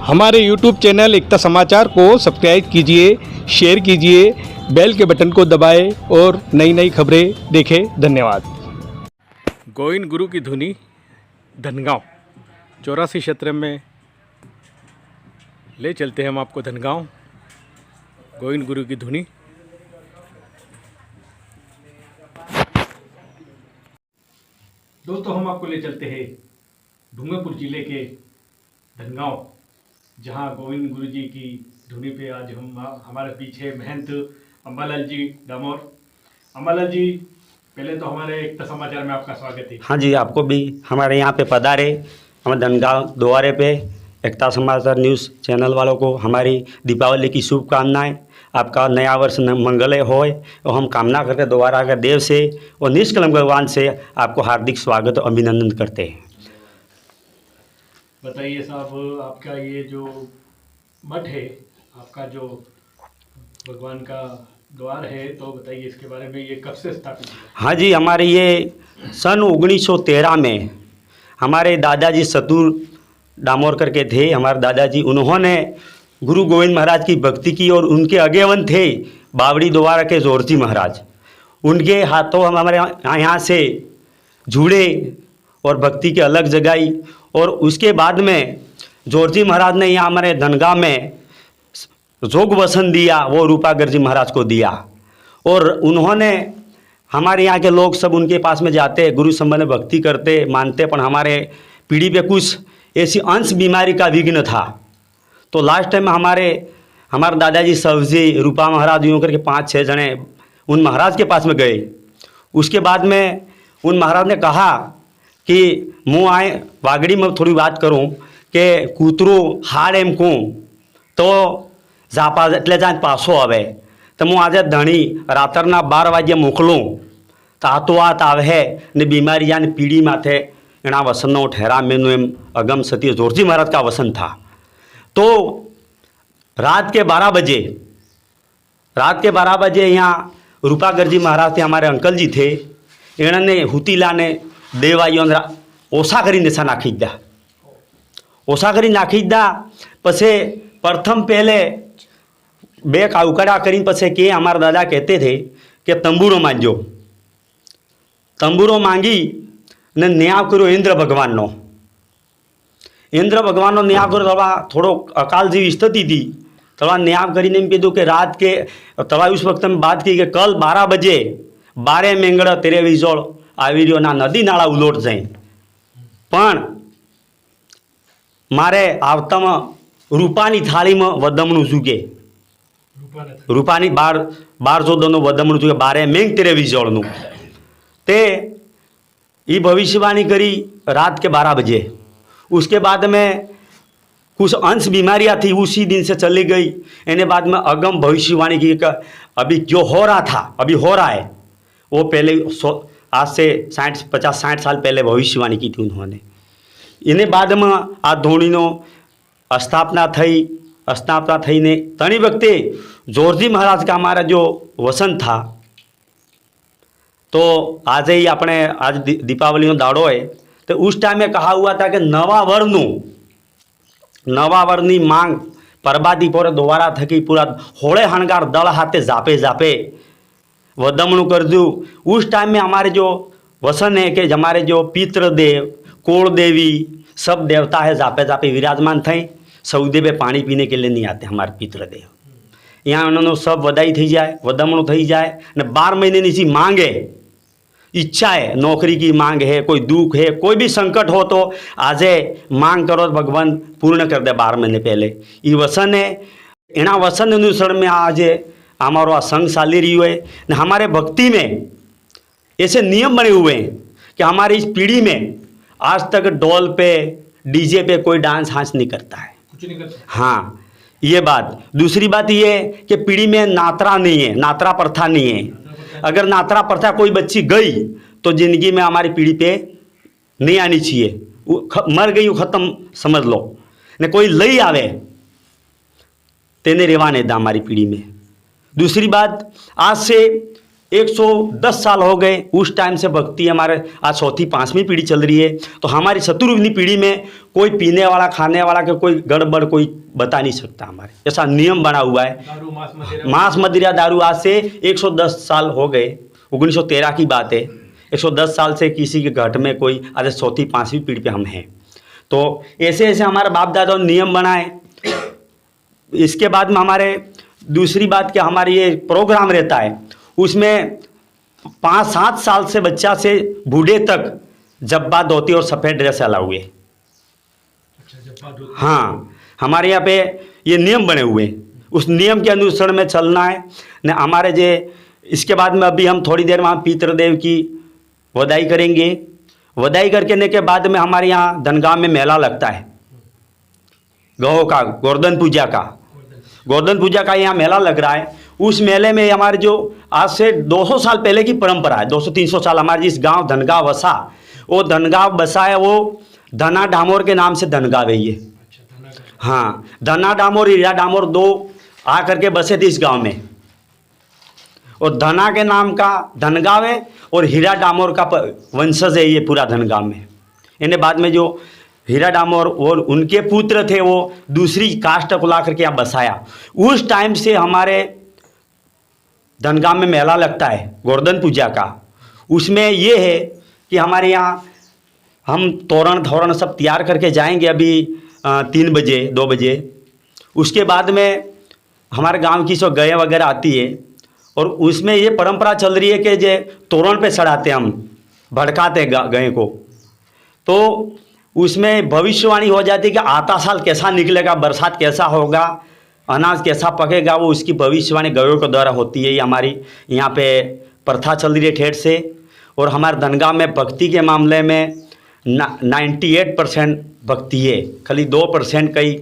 हमारे YouTube channel एकता समाचार को सब्सक्राइब कीजिए, शेयर कीजिए, बेल के बटन को दबाएं और नई नई खबरें देखें। धन्यवाद। गोविंद गुरु की धुनी धनगांव 84 क्षेत्र में ले चलते हैं हम आपको। धनगांव गोविंद गुरु की धुनी। दोस्तों, हम आपको ले चलते हैं डूंगरपुर जिले के धनगांव, जहां गोविंद गुरु जी की धुनी पे आज हमारे पीछे महंत अंबालाल जी डामोर। अंबालाल जी, पहले तो हमारे एकता समाचार में आपका स्वागत है। हाँ जी, आपको भी हमारे यहाँ पे पधारे। हमारे धनगांव द्वारे पे एकता समाचार न्यूज़ चैनल वालों को हमारी दीपावली की शुभकामनाएं। आपका नया वर्ष मंगलमय होए और हम कामना करते दोबारा अगर देव से और निष्कलंक भगवान से आपको हार्दिक स्वागत और अभिनंदन करते हैं। बताइए साहब, आपका ये जो मठ है, आपका जो भगवान का द्वार है, तो बताइए इसके बारे में। ये कब से स्थापित हुआ? हाँ जी, हमारे ये सन 1913 में हमारे दादाजी सतुर डामोर करके थे। हमारे दादाजी, उन्होंने गुरु गोविंद महाराज की भक्ति की और उनके अगेवन थे बावड़ी द्वारा के जोरजी महाराज। उनके हाथों हम हमारे यहाँ से जुड़े और भक्ति की अलग जगाई। और उसके बाद में जोरजी महाराज ने यहाँ हमारे धनगांव में जोग वसन दिया, वो रूपागर जी महाराज को दिया। और उन्होंने हमारे यहाँ के लोग सब उनके पास में जाते, गुरु संबंध भक्ति करते, मानते, पर हमारे पीढ़ी पे कुछ ऐसी अंश बीमारी का विघ्न था। तो लास्ट टाइम हमारे दादाजी सब्जी रूपा महाराज यूँ करके 5-6 जने उन महाराज के पास में गए। उसके बाद में उन महाराज ने कहा कि मुँह आए वागड़ी में थोड़ी बात करूँ कि कूतरो हाड़ एम कहूँ तो जापा એટલે જાય પાછો આવે તો હું આજે ધણી રાત્રના 12 વાગ્યે મોકલું તો આ તો વાત આવે ને બીમારી અને પીડી માથે એના વસનનો ઠેરા મેનું એમ અગમ સતી જોરજી महाराज का वसन था। तो रात के 12 बजे यहाँ रूपागर जी महाराज थे, हमारे अंकल जी थे। इन्होंने हुतीला ने देवाईओ ओछा करी नेसा नाखी द्या। ओछा करी नाखी द्या पछे प्रथम पहले बे काउकड़ा करीने पछे के हमारा दादा कहते थे कि तंबूरो मांगो। तंबूरो मांगी ने न्याव करो इंद्र भगवान नो। इंद्र भगवान नो न्याव करो तवा थोड़ो अकाल जेवी स्थिति थी। तवा न्याव करीने एम कीधुं कि रात के तवा उस वक्त में बात की कि कल 12 बजे 12 मेंगड़ तेरे विजोड़ आवी रह्यो ना नदी नाला उलोट जाए। पण मारे आवतामां रूपानी थाली में वदमणुं जूगे। रूपानी 12-14 वदमणुं जूगे, 12 मेंग तेरे विजोड़नुं। ते ई भविष्यवाणी करी रात के 12 बजे। उसके बाद में कुछ अंश बीमारियाँ थी, उसी दिन से चली गई। इन्हें बाद में अगम भविष्यवाणी की कि अभी जो हो रहा था अभी हो रहा है, वो पहले आज से 50-60 साल पहले भविष्यवाणी की थी उन्होंने। इन्हें बाद में आ धोनीनो स्थापना थई ने तणी वक्ते जोरजी महाराज का हमारा जो वसन था। तो आज ही अपने आज दीपावली दाड़ो है, तो उस टाइम में कहा हुआ था कि नवा वरनी मांग परबादी पर दोबारा थकी पूरा होड़े हणगार दल हाथे जापे वदमणु करजू। उस टाइम में हमारे जो वसन है कि हमारे जो पितृदेव कोल देवी सब देवता है जापे विराजमान थे। सऊदे पे पानी पीने के लिए नहीं आते हमारे पितृदेव। यहाँ उन्होंने सब वदाई थी जाए, वदमणु थी जाए ने 12 महीने सी मांग है, इच्छा है, नौकरी की मांग है, कोई दुख है, कोई भी संकट हो तो आजे मांग करो तो भगवान पूर्ण कर दे 12 महीने पहले। ये वसन है। एना वसन अनुसरण में आज हमारो आ संघ चाली रही है। ने हमारे भक्ति में ऐसे नियम बने हुए हैं कि हमारी इस पीढ़ी में आज तक डोल पे डीजे पे कोई डांस हांस नहीं करता है, कुछ नहीं करता। हाँ, ये बात। दूसरी बात ये है कि पीढ़ी में नात्रा नहीं है, नात्रा प्रथा नहीं है। अगर नात्रा प्रथा कोई बच्ची गई तो जिंदगी में हमारी पीढ़ी पे नहीं आनी चाहिए। मर गई ख़त्म समझ लो। ने कोई लई आवे तेने रेवा नहीं दा हमारी पीढ़ी में। दूसरी बात, आज से 110 साल हो गए उस टाइम से भक्ति हमारे आज चौथी पांचवीं पीढ़ी चल रही है। तो हमारी चतुर्विधि पीढ़ी में कोई पीने वाला खाने वाला के कोई गड़बड़ कोई बता नहीं सकता। हमारे ऐसा नियम बना हुआ है। दारू मांस मदिरा दारू आज से 110 साल हो गए, 1913 की बात है। 110 साल से किसी के घर में कोई आज चौथी पांचवीं पीढ़ी पे हम हैं। तो ऐसे ऐसे हमारे बाप दादा ने नियम बनाए। इसके बाद में हमारे दूसरी बात क्या, हमारे ये प्रोग्राम रहता है उसमें 5-7 साल से बच्चा से बूढ़े तक जब्बा धोती और सफ़ेद ड्रेस अलाउ है। हाँ, हमारे यहाँ पे ये नियम बने हुए हैं, उस नियम के अनुसार में चलना है न हमारे जे। इसके बाद में अभी हम थोड़ी देर में पितृदेव की वधाई करेंगे। वधाई करने के बाद में हमारे यहाँ धनगांव में मेला लगता है गौ का, गोवर्धन पूजा का यहाँ मेला लग रहा है। उस मेले में हमारे जो आज से 200 साल पहले की परंपरा है, 200-300 साल हमारे जिस गांव धनगांव बसा, वो धनगांव बसा है, वो धना डामोर के नाम से धनगांव है ये। हाँ, धना डामोर हीरा डामोर दो आकर के बसे थे इस गांव में, और धना के नाम का धनगांव है और हीरा डामोर का वंशज है ये पूरा धनगांव में। इन्हें बाद में जो हीरा डामोर और उनके पुत्र थे वो दूसरी कास्ट को ला करके यहाँ बसाया। उस टाइम से हमारे धनगांव में मेला लगता है गोवर्धन पूजा का। उसमें ये है कि हमारे यहाँ हम तोरण सब तैयार करके जाएंगे अभी 3 बजे 2 बजे। उसके बाद में हमारे गांव की सब गए वगैरह आती है और उसमें ये परंपरा चल रही है कि जे तोरण पे चढ़ाते हम, भड़काते गए को। तो उसमें भविष्यवाणी हो जाती है कि आता साल कैसा निकलेगा, बरसात कैसा होगा, अनाज कैसा पकेगा, वो उसकी भविष्यवाणी गयों के द्वारा होती है। ये हमारी यहाँ पे प्रथा चल रही है ठेठ से। और हमारे धनगांव में भक्ति के मामले में 98% भक्ति है, खाली 2% कहीं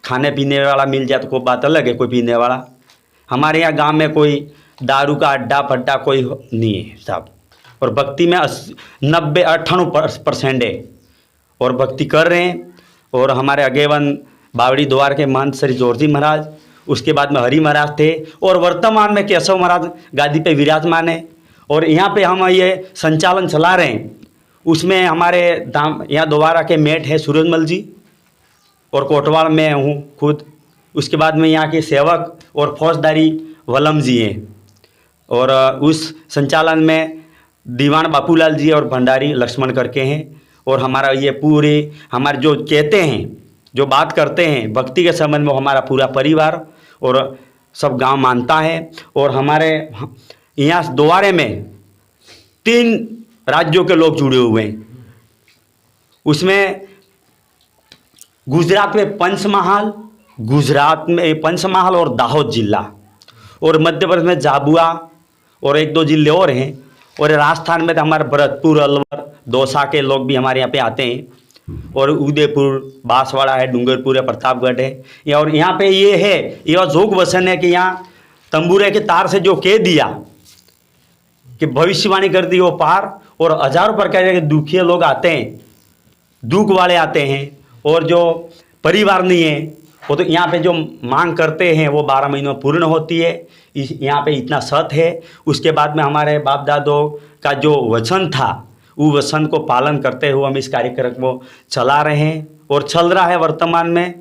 खाने पीने वाला मिल जाए तो कोई बात अलग है, कोई पीने वाला। हमारे यहाँ गांव में कोई दारू का अड्डा पड्डा कोई नहीं है साहब। और भक्ति में 90-98% है और भक्ति कर रहे हैं। और हमारे अगेवन बावड़ी द्वार के महंत श्री जोरजी महाराज, उसके बाद में हरि महाराज थे और वर्तमान में केशव महाराज गादी पे विराजमान है। और यहाँ पे हम ये संचालन चला रहे हैं। उसमें हमारे यहाँ दोबारा के मेट है सूरजमल जी और कोटवाड़ में हूँ खुद। उसके बाद में यहाँ के सेवक और फौजदारी वलम जी हैं। और उस संचालन में दीवान बापूलाल जी और भंडारी लक्ष्मण करके हैं। और हमारा ये पूरे हमारे जो कहते हैं, जो बात करते हैं भक्ति के संबंध में, हमारा पूरा परिवार और सब गांव मानता है। और हमारे यहाँ दोबारे में 3 राज्यों के लोग जुड़े हुए हैं। उसमें गुजरात में पंचमहाल और दाहोद जिला, और मध्य प्रदेश में झाबुआ और 1-2 जिले और हैं। और राजस्थान में तो हमारे भरतपुर, अलवर, दौसा के लोग भी हमारे यहाँ पे आते हैं। और उदयपुर, बांसवाड़ा है, डूंगरपुर है, प्रतापगढ़ है। और यहाँ पे ये है, ये जोग वसन है कि यहाँ तंबूरे के तार से जो कह दिया कि भविष्यवाणी कर दी वो पार। और हजारों प्रकार के दुखिए लोग आते हैं, दुख वाले आते हैं। और जो परिवार नहीं है वो तो यहाँ पे जो मांग करते हैं वो 12 महीनों में पूर्ण होती है। यहाँ पे इतना सत है। उसके बाद में हमारे बाप दादों का जो वचन था, वो वचन को पालन करते हुए हम इस कार्यक्रम को चला रहे हैं और चल रहा है वर्तमान में।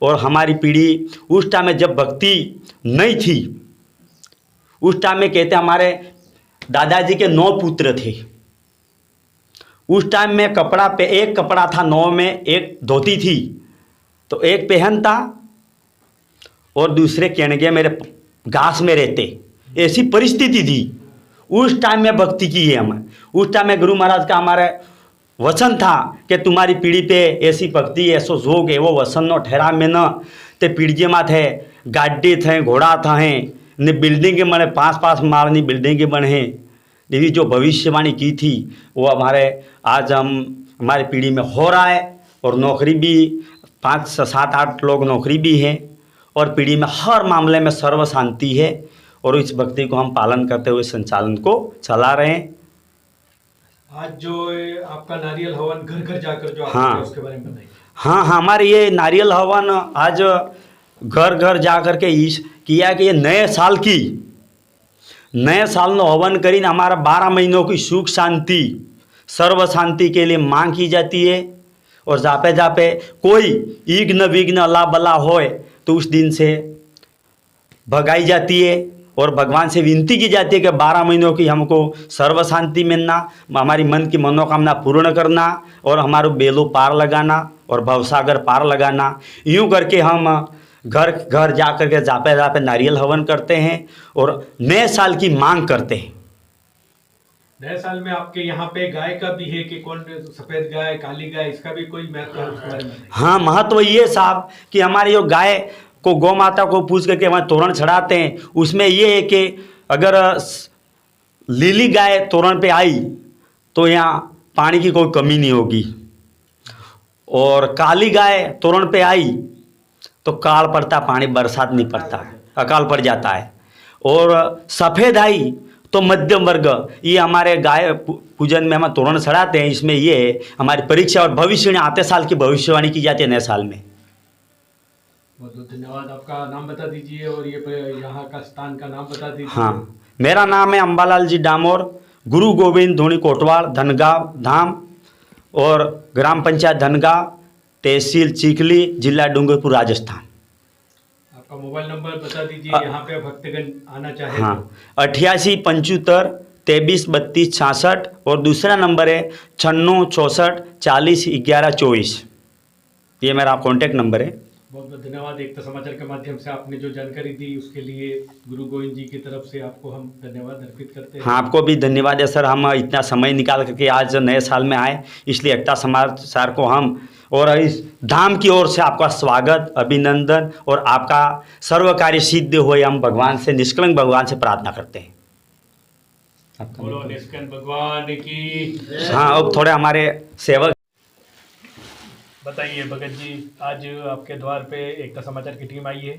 और हमारी पीढ़ी उस टाइम में जब भक्ति नहीं थी, उस टाइम में कहते हमारे दादाजी के 9 पुत्र थे। उस टाइम में कपड़ा पे एक कपड़ा था, 9 में एक धोती थी, तो एक पहनता और दूसरे केणगे मेरे घास में रहते। ऐसी परिस्थिति थी उस टाइम में। भक्ति की है हम। उस टाइम में गुरु महाराज का हमारे वचन था कि तुम्हारी पीढ़ी पे ऐसी भक्ति ऐसो जोग है। वो वचन नो ठहरा में न ते पीढ़ी माथे गाड़ी थे, घोड़ा था हैं ने, बिल्डिंग बने 5-5 मालनी बिल्डिंग बने। देवी जो भविष्यवाणी की थी वो हमारे आज हमारी पीढ़ी में हो रहा है। और नौकरी भी 5-7-8 लोग नौकरी भी हैं। और पीढ़ी में हर मामले में सर्व शांति है। और इस भक्ति को हम पालन करते हुए संचालन को चला रहे हैं। आज जो आपका नारियल हवन घर घर जाकर जो हाँ, उसके बारे में बताइए। हाँ, हमारे ये नारियल हवन आज घर घर जा कर के किया कि ये नए साल की नए सालનો हवन કરીને हमारा 12 महीनों की सुख शांति सर्व शांति के लिए मांग की जाती है। और जापे जापे कोई इग्न विघ्न अला बला होए तो उस दिन से भगाई जाती है और भगवान से विनती की जाती है कि 12 महीनों की हमको सर्व शांति मिलना, हमारी मन की मनोकामना पूर्ण करना और हमारे बेलों पार लगाना और भवसागर पार लगाना। यूँ करके हम घर घर जा कर के जापे जापे नारियल हवन करते हैं और नए साल की मांग करते हैं। नए साल में आपके यहाँ पे गाय का भी है कि कौन, सफेद गाय, काली गाय, इसका भी कोई महत्व है उसके बारे में? हाँ, महत्व ये साहब कि हमारी जो गाय को गौ माता को पूछ करके हमारे तोरण चढ़ाते हैं, उसमें ये है कि अगर लीली गाय तोरण पे आई तो यहाँ पानी की कोई कमी नहीं होगी, और काली गाय तोरण पे आई तो काल पड़ता, पानी बरसात नहीं पड़ता है, अकाल पड़ जाता है। और सफ़ेद आई तो मध्यम वर्ग, ये हमारे गाय पूजन में हम तोरण चढ़ाते हैं। इसमें ये हमारी परीक्षा और भविष्य में आते साल की भविष्यवाणी की जाती है नए साल में। बहुत बहुत धन्यवाद। आपका नाम बता दीजिए और ये यहाँ का स्थान का नाम बता दीजिए। हाँ, मेरा नाम है अंबालाल जी डामोर, गुरु गोविंद धोनी कोटवाड़, धनगांव धाम, और ग्राम पंचायत धनगांव, तहसील चिखली, जिला डूंगरपुर, राजस्थान। आपका मोबाइल नंबर बता दीजिए, यहाँ पे भक्तगण आना चाहे। हाँ, 88 75 23 32 66, और दूसरा नंबर है 96 64 40 11 24। ये मेरा कॉन्टैक्ट नंबर है। बहुत बहुत धन्यवाद। एकता समाचार के माध्यम से आपने जो जानकारी दी उसके लिए गुरु गोविंद जी की तरफ से आपको हम धन्यवाद अर्पित करते हैं। हाँ, आपको भी धन्यवाद है सर, हम इतना समय निकाल करके आज नए साल में आए, इसलिए एकता समाचार को हम और इस धाम की ओर से आपका स्वागत, अभिनंदन और आपका सर्व कार्य सिद्ध होए हम भगवान से, निष्कलंक भगवान से प्रार्थना करते हैं। बोलो निष्कलंक भगवान की। हाँ, अब थोड़े हमारे सेवक बताइए भगत जी, आज आपके द्वार पे एकता समाचार की टीम आई है,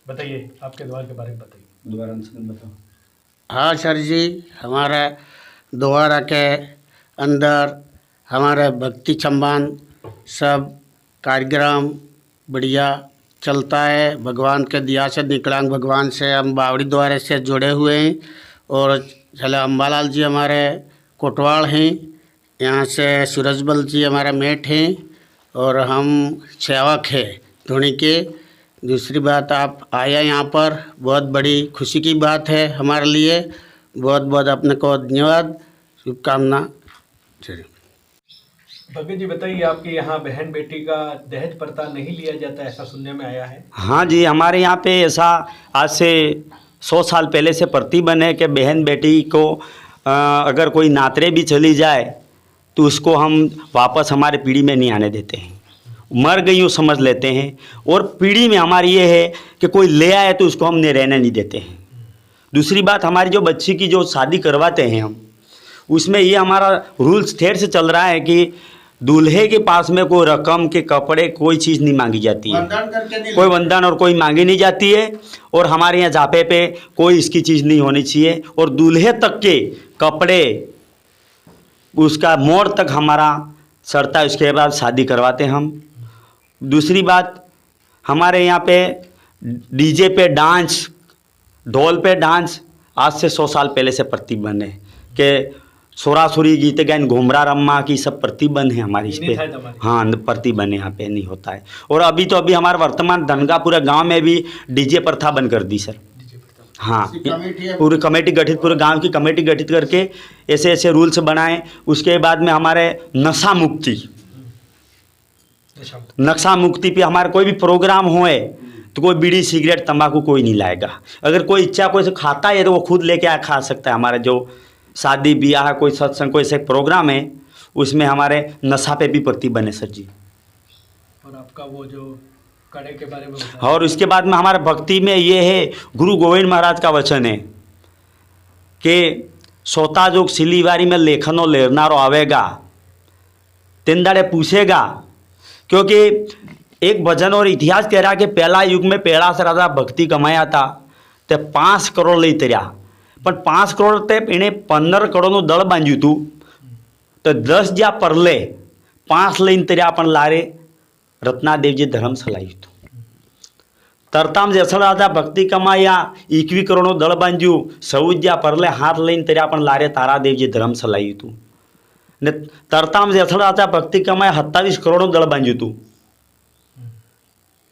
बताइए आपके द्वार के बारे में बताइए। दोबारा बताओ। हाँ सर जी, हमारे द्वारा के अंदर हमारे भक्ति सम्मान सब कार्यक्रम बढ़िया चलता है। भगवान के दिया से, निकलांग भगवान से हम बावड़ी द्वारे से जुड़े हुए हैं। और चले अंबालाल जी हमारे कोटवाड़ हैं, यहाँ से सूरजबल जी हमारा मेट हैं और हम सेवक हैं धोनी के। दूसरी बात, आप आया यहाँ पर, बहुत बड़ी खुशी की बात है हमारे लिए। बहुत बहुत अपने को धन्यवाद, शुभकामना। भगत जी बताइए, आपके यहाँ बहन बेटी का दहेज प्रथा नहीं लिया जाता, ऐसा सुनने में आया है? हाँ जी, हमारे यहाँ पे ऐसा आज से 100 साल पहले से प्रतिबंध है कि बहन बेटी को अगर कोई नातरे भी चली जाए तो उसको हम वापस हमारे पीढ़ी में नहीं आने देते हैं, मर गई यूँ समझ लेते हैं। और पीढ़ी में हमारी ये है कि कोई ले आए तो उसको हम रहने नहीं देते हैं। दूसरी बात, हमारी जो बच्ची की जो शादी करवाते हैं हम, उसमें ये हमारा रूल्स ठेर से चल रहा है कि दूल्हे के पास में कोई रकम के कपड़े कोई चीज़ नहीं मांगी जाती है, कोई वंदन और कोई मांगी नहीं जाती है। और हमारे यहाँ जापे पे कोई इसकी चीज़ नहीं होनी चाहिए। और दूल्हे तक के कपड़े उसका मोड़ तक हमारा सरता है, उसके बाद शादी करवाते हैं हम। दूसरी बात, हमारे यहाँ पे डीजे पे डांस, ढोल पे डांस आज से 100 साल पहले से प्रतिबंध है कि सुरासुरी गीत गायन, घुमरा रम्मा की सब प्रतिबंध है हमारी इस पे। हाँ, प्रतिबंध यहाँ पे नहीं होता है। और अभी तो अभी हमारे वर्तमान धनगापुरा गांव में भी डीजे प्रथा बंद कर दी सर। हाँ, पूरी कमेटी गठित, पूरे गांव की कमेटी गठित करके ऐसे ऐसे रूल्स बनाए। उसके बाद में हमारे नशा मुक्ति पे हमारे कोई भी प्रोग्राम होए तो कोई बीड़ी सिगरेट तंबाकू कोई नहीं लाएगा। अगर कोई इच्छा कोई से खाता है तो वो खुद लेके आ खा सकता है। हमारा जो शादी ब्याह, कोई सत्संग, कोई ऐसे प्रोग्राम है, उसमें हमारे नशा पे भी प्रतिबंध है सर जी। और आपका वो जो कड़े के बारे में, और उसके बाद में हमारे भक्ति में ये है, गुरु गोविंद महाराज का वचन है कि सोता जोग सिलीवारी में लेखनो लेरनारो आवेगा, तीन दाड़े पूछेगा। क्योंकि एक भजन और इतिहास कह रहा कि पहला युग में पेड़ा से राजा भक्ति कमाया था तो 5 करोड़ लई तर्या, પણ 5 કરોડ તે એણે 15 કરોડનું દળ બાંધ્યું હતું તો 10 જ્યાં પરલે 5 લઈને તર્યા પણ લારે રત્નાદેવજી ધર્મ ચલાવ્યું હતું। તરતામ જેસળ રાજા ભક્તિ કમાયા 21 કરોડનું દળ બાંધ્યું સૌજ્યા પરલે હાથ લઈને તર્યા પણ લારે તારાદેવજી ધર્મ ચલાવ્યું હતું ને તરતામ જેસળ રાજા ભક્તિ કમાયા 27 કરોડનું દળ બાંધ્યું હતું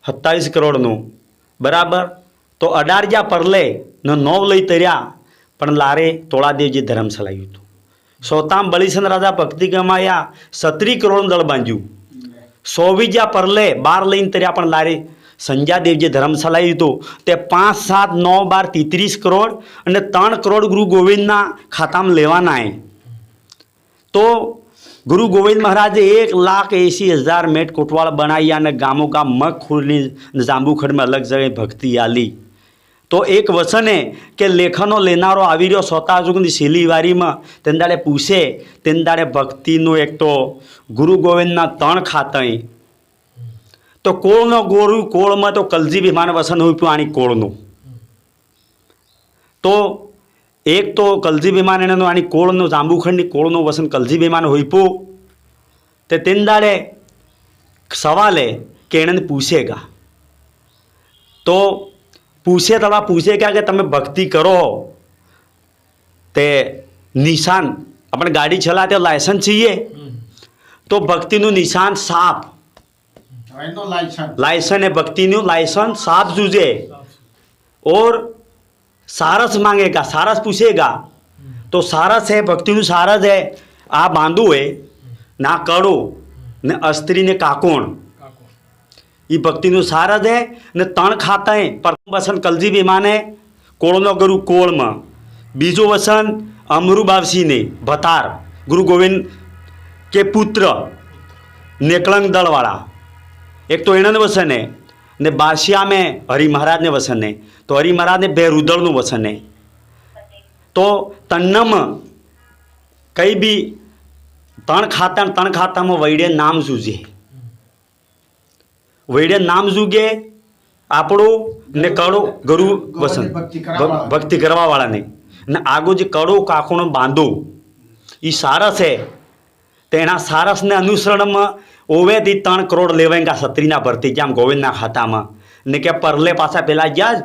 27 કરોડનું બરાબર તો 18 પરલે ને 9 લઈ તર્યા પણ લારે તોળાદેવજી ધર્મ ચલાવ્યું હતું સોતામ બલિસન રાજા ભક્તિ કમાયા 17 કરોડનું દળ બાંધ્યું 24 પરલે 12 લઈને તર્યા પણ લારે સંજાદેવજી ધર્મ ચલાવ્યું હતું તે 5, 7, 9, 12, 33 કરોડ અને 3 કરોડ ગુરુ ગોવિંદના ખાતામાં લેવાના એ તો ગુરુ ગોવિંદ મહારાજે 1,80,000 મેટ કોટવાળ બનાવ્યા અને ગામો ગામ મગ ખોલી જાંબુખડમાં અલગ જગ્યાએ ભક્તિ આલી તો એક વચને કે લેખનો લેનારો આવી રહ્યો સોતાજુગની શીલીવારીમાં તેન દાડે પૂછે તેન દાડે ભક્તિનું એક તો ગુરુ ગોવિંદના 3 ખાતા તો કોળનો ગોરુ કોળમાં તો કલજી વિમાન વસન હોઈપ્યું આની કોળનું તો એક તો કલજી વિમાન એનું આની કોળનું જાંબુખંડની કોળનું વસન કલજી વિમાન હોઈપ્યું તે તેન દાડે સવાલે કે એને પૂછેગા તો પૂછે તળા પૂછે क्या કે તમે ભક્તિ કરો તે નિશાન આપણે ગાડી ચલાતે લાયસન્સ चाहिए તો ભક્તિનું નિશાન સાપ लाइसेंस है भक्ति न्यू लाइसेंस साफ जूझे और सारस मांगेगा सारस पूछेगा तो सारस है भक्ति नु सारस है आ बांधु है ना कड़ो ने अस्त्री ने काकोण ये भक्ति नु सारस है ने 3 खाता है प्रथम वसन कलजी विमान है कोळनो गुरु कोळ में बीजो वसन अमरू बावसी ने भतार गुरु गोविंद के पुत्र नेकलंग दलवाड़ा एक तो एणन वसन है ने बासिया में हरि महाराज ने वसन है तो हरि महाराज ने बेरुदल नु वसन है तो तन्नम कई भी 3 खाता में वैडे नाम जूझे वैडे नाम जूगे આપણું ને કડો ગુરુ વસન ભક્તિ કરવા વાળા ને આગો જે કડો કાકોનો બાંધો એ સારસ હે તેના સારસને અનુસરણમાં ઓવેથી 3 કરોડ લેવાંગા છત્રીના ભરતી જેમ ગોવિંદના ખાતામાં ને કે પરલે પાછા પેલા ગયા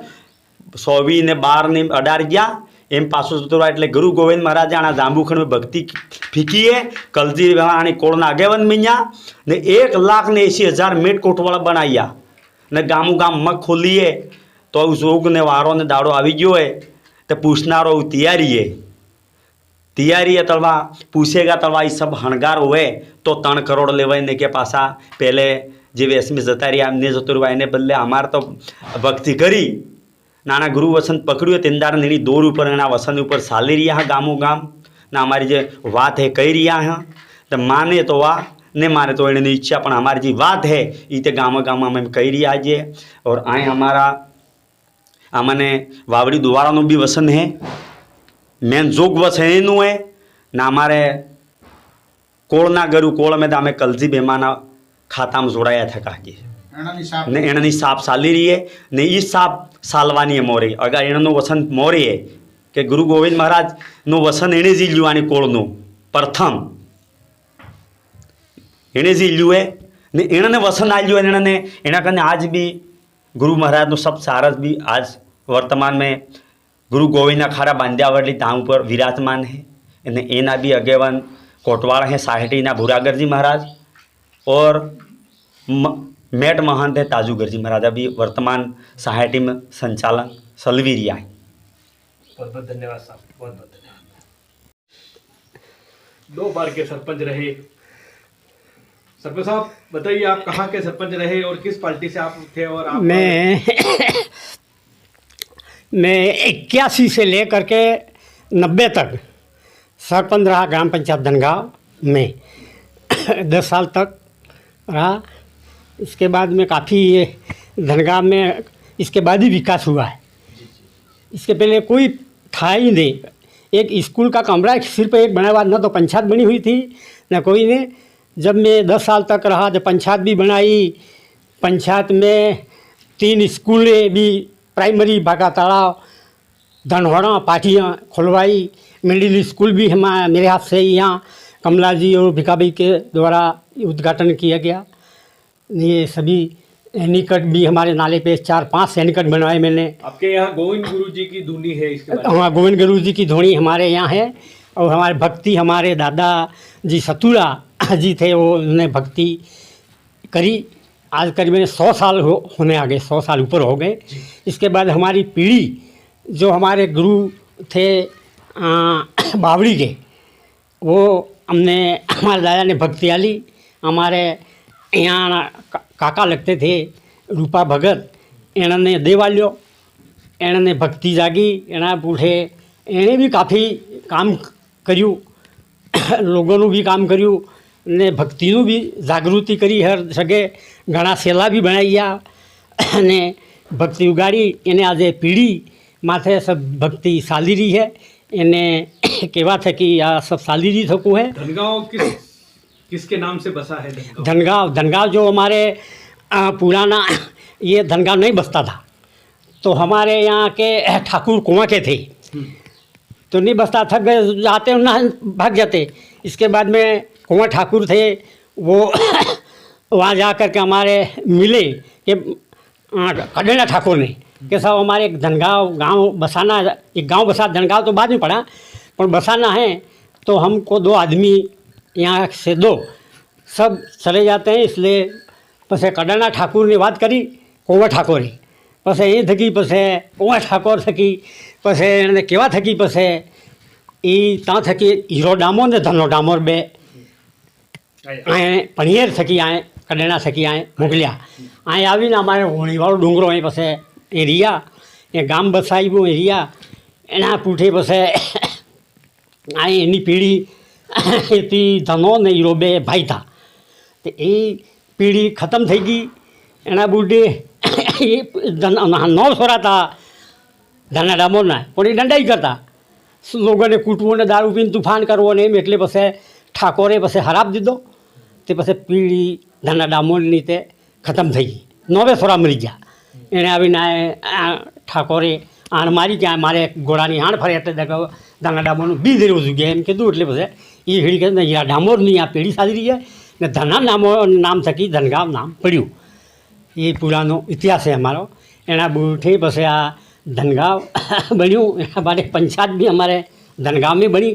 24 ને 12 ને 18 ગયા એમ પાછું જતું એટલે ગુરુ ગોવિંદ મહારાજે આના જાંબુખંડમાં ભક્તિ ફીકીએ કલજી આની કોળના આગેવન મિન્યા ને 1,80,000 મેટ કોટવાળા બનાવ્યા ને ગામું ગામ મગ ખોલીએ તો જોગ ને વારો ने દાડો આવી ગયો હોય તો પૂછનારો तैयारी है तलवा पूछेगा तलवा ये सब हणगार हुए तो 3 करोड़ लेवाय ने के पासा पहले जे वेश में जता रही आमने जतो रही ने बदले हमार तो भक्ति करी नाना गुरु वसन पकड़्यो तेंदार ने दौर ऊपर एना वसन ऊपर साली रिया है गामो गाम ना हमारी जो बात है कही रिया है तो माने तो वाह ने माने तो एने इच्छा पण हमारी जी बात है ये गामो गाम में कही रिया है और आए हमारा अमने वावड़ी दुवाड़ा भी वसन है मेन जोग वस है ना हमारे कोळना गरु कोळ में तो हमें कलजी बेमाना खाता में जोड़ाया था काजी ने एणनी साप साली रही है ने ई साप सालवानी है मोरी अगर एणनो वसन मोरी है कि गुरु गोविंद महाराज नो वसन एणे जी ल्यू आनी कोळनो प्रथम एणे जी ल्यू है ने एणने वसन आ ल्यू एणने एना कने आज भी गुरु महाराज नो सब सारस भी आज वर्तमान में गुरु गोविंद अखाड़ा बांध्यावरली धाम पर विराजमान है અને એના બી આગેવાન કોટવાળ है साहेटीना भूरागरजी महाराज और मेट महंत है ताजूगरजी महाराज अभी वर्तमान साहेटी में संचालन सलवी रिया है। बहुत बहुत धन्यवाद साहब, बहुत बहुत धन्यवाद। 2 बार के सरपंच रहे सरपंच साहब, बताइए आप कहाँ के सरपंच रहे और किस पार्टी से आप थे? और आप मैं 81 से लेकर के 90 तक सरपंच रहा ग्राम पंचायत धनगांव में 10 साल तक रहा। इसके बाद में काफ़ी ये धनगांव में इसके बाद ही विकास हुआ है। इसके पहले कोई था ही नहीं। एक स्कूल का कमरा सिर्फ एक बना हुआ, न तो पंचायत बनी हुई थी न कोई ने। जब मैं 10 साल तक रहा जब पंचायत भी बनाई, पंचायत में 3 स्कूलें भी, प्राइमरी बागा तालाब, धनहोड़ा पाटियाँ खुलवाई, मिडिल स्कूल भी हमारे मेरे हाथ से यहाँ कमला जी और भिका भाई के द्वारा उद्घाटन किया गया। ये सभी सैनिकट भी हमारे नाले पे 4-5 सैनिकट बनवाए मैंने। आपके यहाँ गोविंद गुरु जी की धुनी है, इसके बारे में हमारे गोविंद गुरु जी की धुनी हमारे यहाँ है। और हमारे भक्ति हमारे दादा जी सतुरा जी थे, वो उन्होंने भक्ति करी। आज करीबन 100 साल होने आ गए, 100 साल ऊपर हो गए। इसके बाद हमारी पीढ़ी जो हमारे गुरु थे बावड़ी के, वो हमने हमारे दादा ने भक्ति आली। हमारे यहाँ काका लगते थे रूपा भगत, इन्होंने देवाल्यो, इन्होंने भक्ति जागी, एना पूछे एने भी काफ़ी काम કર્યું, લોકોનું બી કામ કર્યું ને ભક્તિનું બી જાગૃતિ કરી હર જગ્યાએ ઘણા સેલા બી બનાવ્યા અને ભક્તિ ઉગાડી એને આજે પીઢી માથે सब ભક્તિ ચાલી રહી है। એને કહેવા છે કે આ सब ચાલી રહી થકું है। धनगांव किसके नाम से बसा है? धनगांव जो हमारे पुराना ये धनगांव नहीं बसता था, तो हमारे यहाँ के ठाकुर कुआं के थे, तो नहीं बसता, थक गए, जाते ना भाग जाते। इसके बाद में कुंवर ठाकुर थे, वो वहाँ जा कर के हमारे मिले कि कडेना ठाकुर ने कि साहब हमारे एक धनगांव गांव बसाना, एक गांव बसा, धनगांव तो बाद में पड़ा, पर बसाना है तो हमको 2 आदमी यहाँ से दो, सब चले जाते हैं। इसलिए पसे कडेना ठाकुर ने बात करी कुंवर ठाकुर ने, पसे ये थकी, पसे कुंवर ठाकुर थकी, पसे એને કેવા થકી પસે એ ત્યાં થકી હીરો ડામોર ને ધનો ડામોર બે આએ પણિયેર થકી આએ કડેણા થકી આએ મોકલ્યા। આએ આવીને અમારે હોળીવાળો ડુંગરો અહીં પસે એ રિયા એ ગામ બસાવ્યું એ રિયા એના પૂઠે પસે આએ એની પીઢી એથી ધનો ને હીરો બે ભાઈ था, તો એ પીઢી ખતમ થઈ ગઈ। એના બુઢે નવ સોરા था ધના ડામોરના, પણ એ દંડાઈ કરતા લોકોને કૂટવું ને દારૂ પીને તુફાન કરવો ને એમ, એટલે પછી ઠાકોરે પછી હરાપ દીધો, તે પછી પીળી ધના ડામોરની તે ખતમ થઈ ગઈ। 9 સોરા મરી ગયા। એણે આવીને ઠાકોરે આણ મારી કે મારે ઘોડાની આણ ફરે એટલે ધના ડામોરનું બીજ રહેવું જોઈએ એમ કીધું। એટલે પછી એ ઘડી કે હીરા ડામોરની આ પેઢી સારી રહી है ને ધના નામ થકી ધનગાંવ નામ પડ્યું। એ પુરાનો ઇતિહાસ છે અમારો। એના બૂઠે પછી આ धनगांव बन्यू। हमारे पंचायत भी हमारे धनगांव में बनी,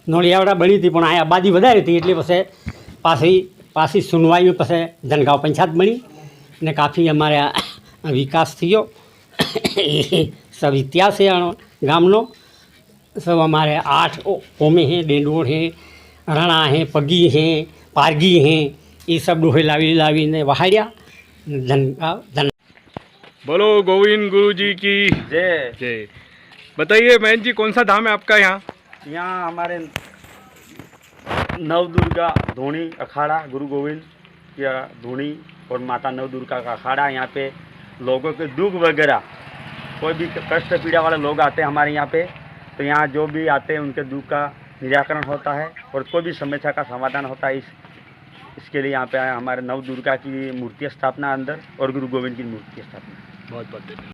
नोलियावड़ा बनी थी, पण आ आबादी वधारे थी એટલે પછી પાછી सुनवाई में પછી धनगांव पंचायत बनी ने काफ़ी हमारे विकास थियो। सब इतिहास है गामनो। सब हमारे 8 ओमे हैं, डेंडोर हैं, रणा हैं, पगी हैं, पारगी हैं, ये सब डोहे लावी ने वहाड़िया। धनगांव बोलो गोविंद गुरु जी की जय। जय। बताइए बहन जी, कौन सा धाम है आपका यहाँ? यहाँ हमारे नवदुर्गा धोनी अखाड़ा, गुरु गोविंद की धोनी और माता नवदुर्गा का अखाड़ा। यहाँ पे लोगों के दुख वगैरह, कोई भी कष्ट पीड़ा वाले लोग आते हैं हमारे यहाँ पे, तो यहाँ जो भी आते हैं उनके दुख का निराकरण होता है और कोई भी समस्या का समाधान होता है। इसके लिए यहाँ पे हमारे नवदुर्गा की मूर्ति स्थापना अंदर और गुरु गोविंद की मूर्ति स्थापना। बहुत बहुत